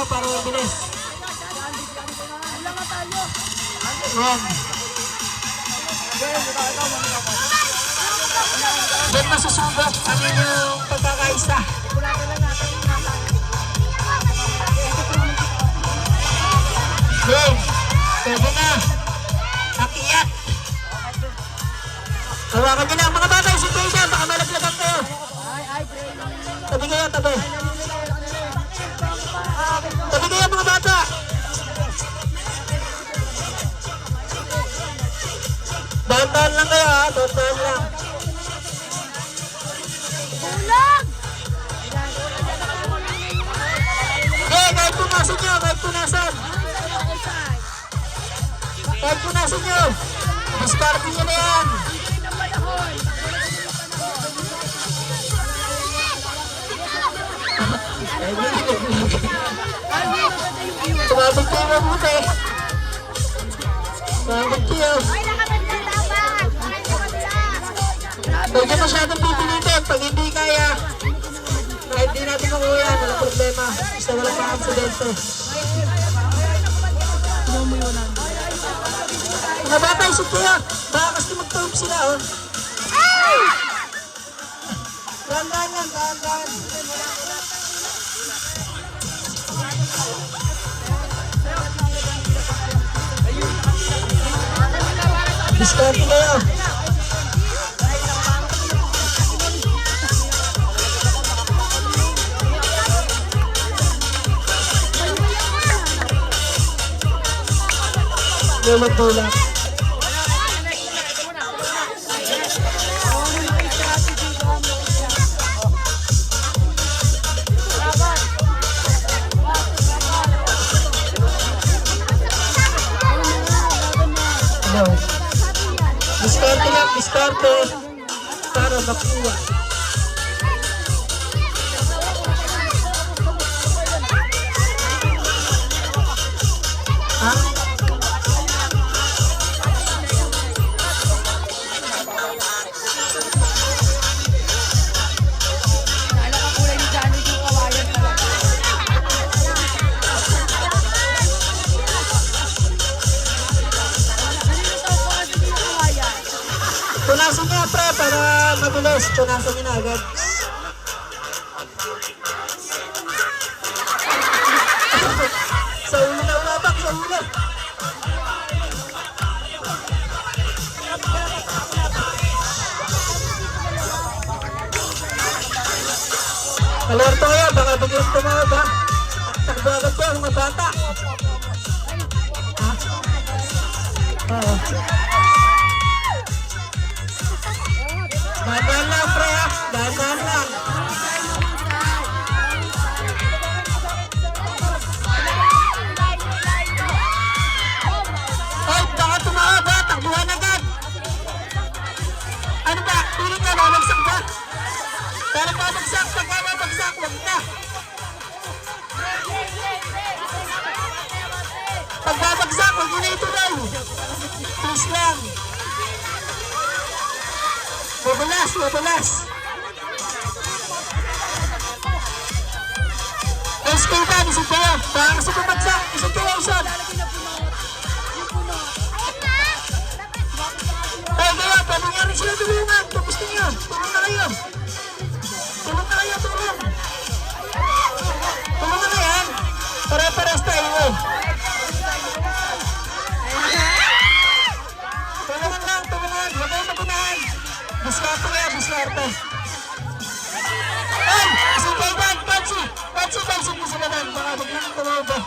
kayo para mabilis. Yan. Diyan masusubok ang inyong pagkakaisa. Game. Pwede na. Akiyat. Hawakan nyo lang mga bata. Isip kayo dyan. Baka malaglagan kayo. Tabi kayo, tabi. Tabi kayo mga bata. Dahan-dahan lang kayo ha. Dahan-dahan lang. Kahit punasan nyo. Kahit punasan. Kahit punasan nyo. Discard nyo na yan. Tumabig kayo mabuti. Tumabig kayo. Huwag nyo masyadong pipilitin. Pag hindi kaya, kahit di natin makuha yan, walang problema. Basta walang ma-aksidente. Mga bata, isip kayo. Baka kasi mag-turf sila, oh. Dahan-dahan yan, dahan-dahan. Diskarte kayo. May magdulak. Diskarte lang, diskarte para makuha. Ha? Punasan niya pre para mabilis. Punasan niya na agad. Sa ulo na umabak, sa ulo. Alerto kayo, baka bigyan tumawag ha. Takbo agad kayo mga bata. Oo. Dahan-dahan lang pre ha, dahan-dahan lang. Ay, baka tumawag ha, takbuhan agad. Ano ba, tulong na, babagsak ba? Para babagsak, pagka babagsak, wag na. Pag babagsak, wag mo na ituloy. Please lang. Mabalas, mabalas. Escape pa, isip kayo. Baka kasi pumagsak, isip kayo, isip. Ay, kaya, pwede nga rin sila tulungan. Tapos ninyo, tulong na kayo. Tulong na kayo, tulong. Tulong na yan. Pare-pares tayo. Tulungan lang, tulungan. Huwag kayo magunahan. Diskarte kaya, diskarte. Ay! Isang kayo ba? Pansi! Pansi mo sila lang. Baka maglang tumawag ba?